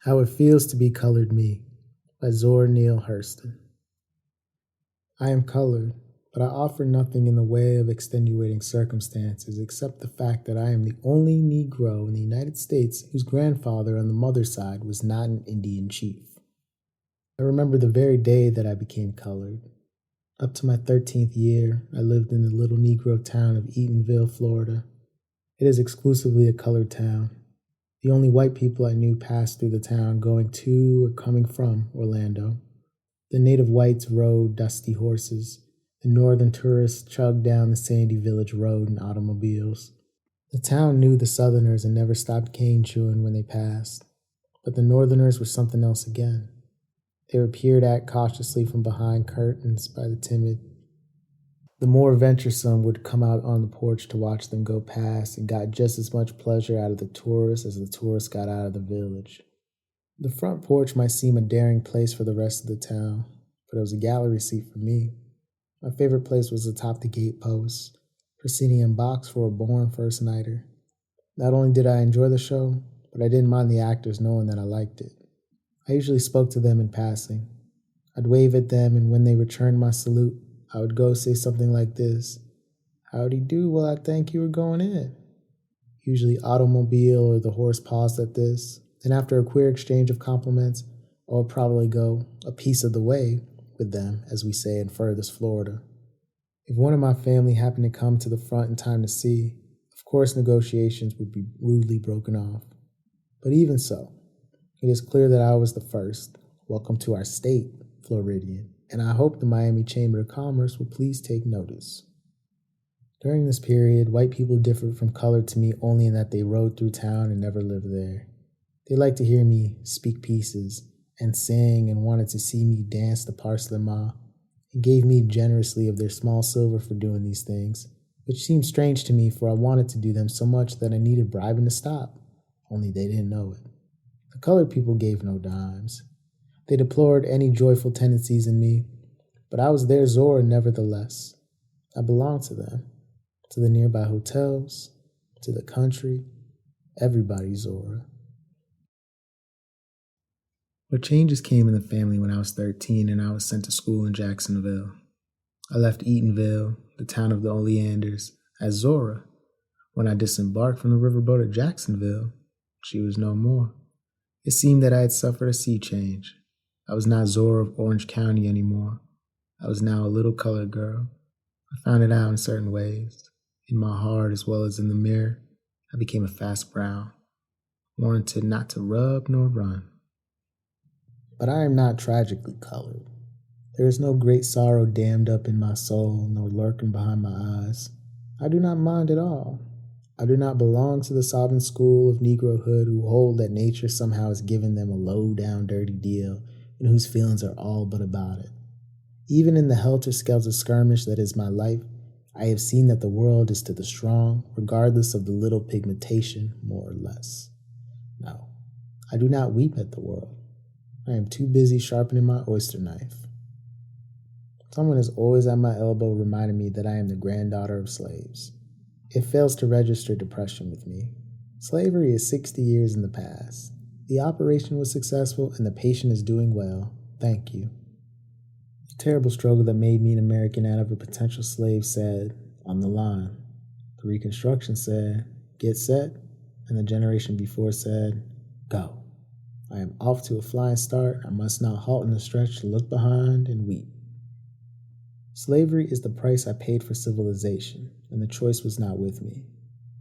How It Feels to Be Colored Me by Zora Neale Hurston. I am colored, but I offer nothing in the way of extenuating circumstances except the fact that I am the only Negro in the United States whose grandfather on the mother's side was not an Indian chief. I remember the very day that I became colored. Up to my 13th year, I lived in the little Negro town of Eatonville, Florida. It is exclusively a colored town. The only white people I knew passed through the town going to or coming from Orlando. The native whites rode dusty horses. The northern tourists chugged down the sandy village road in automobiles. The town knew the southerners and never stopped cane chewing when they passed. But the northerners were something else again. They were peered at cautiously from behind curtains by the timid. The more venturesome would come out on the porch to watch them go past and got just as much pleasure out of the tourists as the tourists got out of the village. The front porch might seem a daring place for the rest of the town, but it was a gallery seat for me. My favorite place was atop the gate post, proscenium box for a born first-nighter. Not only did I enjoy the show, but I didn't mind the actors knowing that I liked it. I usually spoke to them in passing. I'd wave at them, and when they returned my salute, I would go say something like this: "Howdy do, well I think you were going in." Usually automobile or the horse paused at this, and after a queer exchange of compliments, I would probably go a piece of the way with them, as we say in furthest Florida. If one of my family happened to come to the front in time to see, of course negotiations would be rudely broken off. But even so, it is clear that I was the first. Welcome to our state, Floridian, and I hope the Miami Chamber of Commerce will please take notice. During this period, white people differed from colored to me only in that they rode through town and never lived there. They liked to hear me speak pieces and sing and wanted to see me dance the Parce la Main and gave me generously of their small silver for doing these things, which seemed strange to me for I wanted to do them so much that I needed bribing to stop, only they didn't know it. The colored people gave no dimes. They deplored any joyful tendencies in me, but I was their Zora nevertheless. I belonged to them, to the nearby hotels, to the country, everybody's Zora. But changes came in the family when I was 13 and I was sent to school in Jacksonville. I left Eatonville, the town of the Oleanders, as Zora. When I disembarked from the riverboat at Jacksonville, she was no more. It seemed that I had suffered a sea change. I was not Zora of Orange County anymore. I was now a little colored girl. I found it out in certain ways. In my heart as well as in the mirror, I became a fast brown, warranted not to rub nor run. But I am not tragically colored. There is no great sorrow dammed up in my soul, nor lurking behind my eyes. I do not mind at all. I do not belong to the sovereign school of Negrohood who hold that nature somehow has given them a low-down dirty deal and whose feelings are all but about it. Even in the helter-skelter skirmish that is my life, I have seen that the world is to the strong, regardless of the little pigmentation, more or less. No, I do not weep at the world. I am too busy sharpening my oyster knife. Someone is always at my elbow reminding me that I am the granddaughter of slaves. It fails to register depression with me. Slavery is 60 years in the past. The operation was successful and the patient is doing well. Thank you. The terrible struggle that made me an American out of a potential slave said, "On the line." The Reconstruction said, "Get set," and the generation before said, "Go." I am off to a flying start. I must not halt in the stretch to look behind and weep. Slavery is the price I paid for civilization, and the choice was not with me.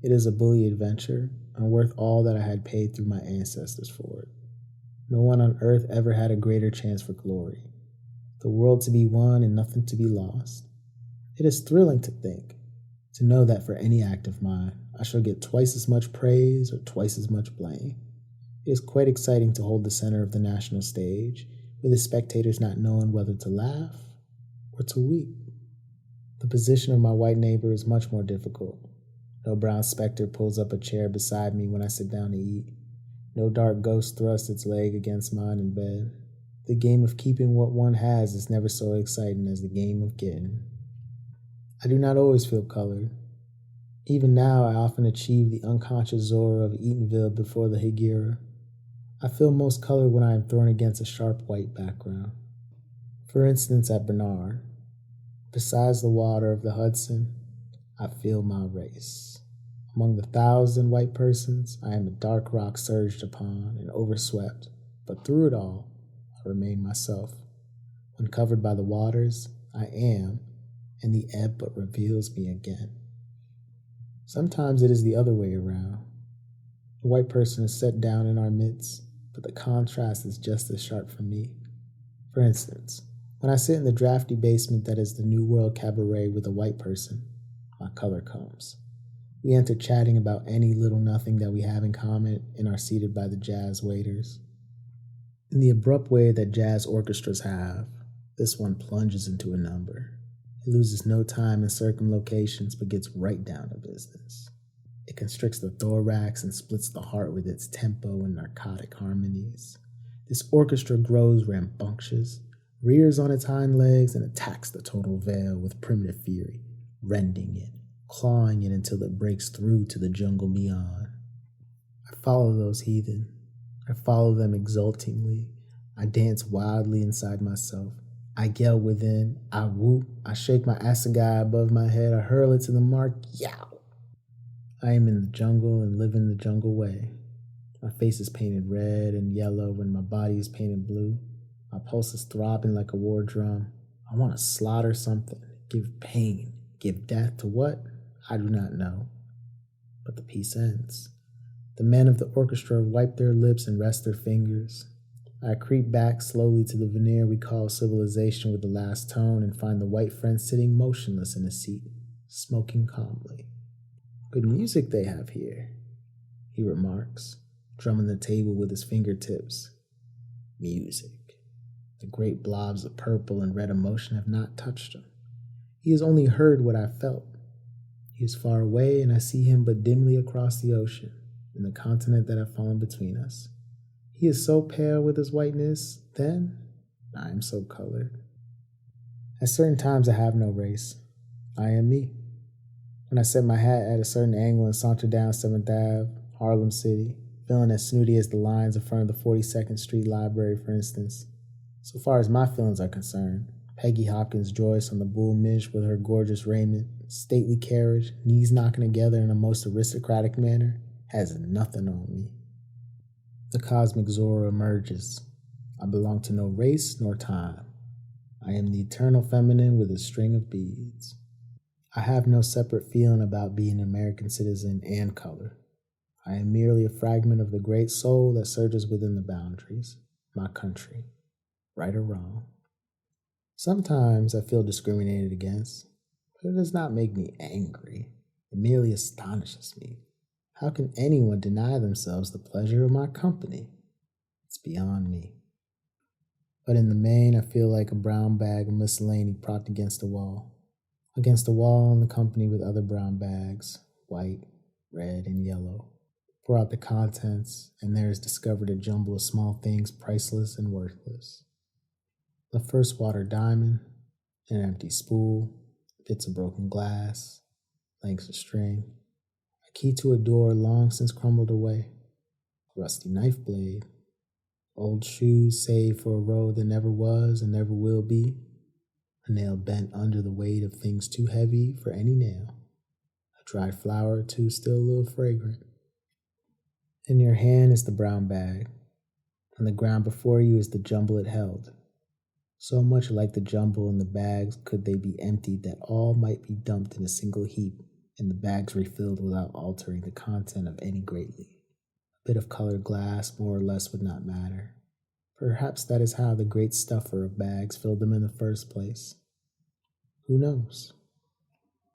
It is a bully adventure, and worth all that I had paid through my ancestors for it. No one on earth ever had a greater chance for glory. The world to be won and nothing to be lost. It is thrilling to think, to know that for any act of mine, I shall get twice as much praise or twice as much blame. It is quite exciting to hold the center of the national stage, with the spectators not knowing whether to laugh or to weep. The position of my white neighbor is much more difficult. No brown specter pulls up a chair beside me when I sit down to eat. No dark ghost thrusts its leg against mine in bed. The game of keeping what one has is never so exciting as the game of getting. I do not always feel colored. Even now, I often achieve the unconscious Zora of Eatonville before the Hegira. I feel most color when I am thrown against a sharp white background. For instance, at Bernard, besides the water of the Hudson, I feel my race. Among the 1,000 white persons, I am a dark rock surged upon and overswept, but through it all, I remain myself. When covered by the waters, I am, and the ebb but reveals me again. Sometimes it is the other way around. The white person is set down in our midst, but the contrast is just as sharp for me. For instance, when I sit in the drafty basement that is the New World Cabaret with a white person, my color comes. We enter chatting about any little nothing that we have in common and are seated by the jazz waiters. In the abrupt way that jazz orchestras have, this one plunges into a number. It loses no time in circumlocutions but gets right down to business. It constricts the thorax and splits the heart with its tempo and narcotic harmonies. This orchestra grows rambunctious, rears on its hind legs, and attacks the tonal veil with primitive fury, rending it, clawing it until it breaks through to the jungle beyond. I follow those heathen. I follow them exultingly. I dance wildly inside myself. I yell within. I whoop. I shake my assegai above my head. I hurl it to the mark. Yow! I am in the jungle and live in the jungle way. My face is painted red and yellow and my body is painted blue. My pulse is throbbing like a war drum. I want to slaughter something, give pain, give death to what? I do not know. But the piece ends. The men of the orchestra wipe their lips and rest their fingers. I creep back slowly to the veneer we call civilization with the last tone and find the white friend sitting motionless in a seat, smoking calmly. Good music they have here, he remarks, drumming the table with his fingertips. Music. The great blobs of purple and red emotion have not touched him. He has only heard what I felt. He is far away and I see him but dimly across the ocean, in the continent that have fallen between us. He is so pale with his whiteness, then I am so colored. At certain times I have no race. I am me. When I set my hat at a certain angle and saunter down 7th Ave, Harlem City, feeling as snooty as the lines in front of the 42nd Street Library, for instance. So far as my feelings are concerned, Peggy Hopkins Joyce on the bull mish with her gorgeous raiment, stately carriage, knees knocking together in a most aristocratic manner, has nothing on me. The cosmic Zorro emerges. I belong to no race nor time. I am the eternal feminine with a string of beads. I have no separate feeling about being an American citizen and color. I am merely a fragment of the great soul that surges within the boundaries, my country, right or wrong. Sometimes I feel discriminated against, but it does not make me angry. It merely astonishes me. How can anyone deny themselves the pleasure of my company? It's beyond me. But in the main, I feel like a brown bag of miscellany propped against a wall. Against a wall in the company with other brown bags, white, red, and yellow. Pour out the contents, and there is discovered a jumble of small things priceless and worthless. The first water diamond, an empty spool, bits of broken glass, lengths of string, a key to a door long since crumbled away, a rusty knife blade, old shoes saved for a road that never was and never will be, a nail bent under the weight of things too heavy for any nail, a dried flower or two still a little fragrant. In your hand is the brown bag. On the ground before you is the jumble it held. So much like the jumble in the bags could they be emptied that all might be dumped in a single heap, and the bags refilled without altering the content of any greatly. A bit of colored glass more or less would not matter. Perhaps that is how the great stuffer of bags filled them in the first place. Who knows?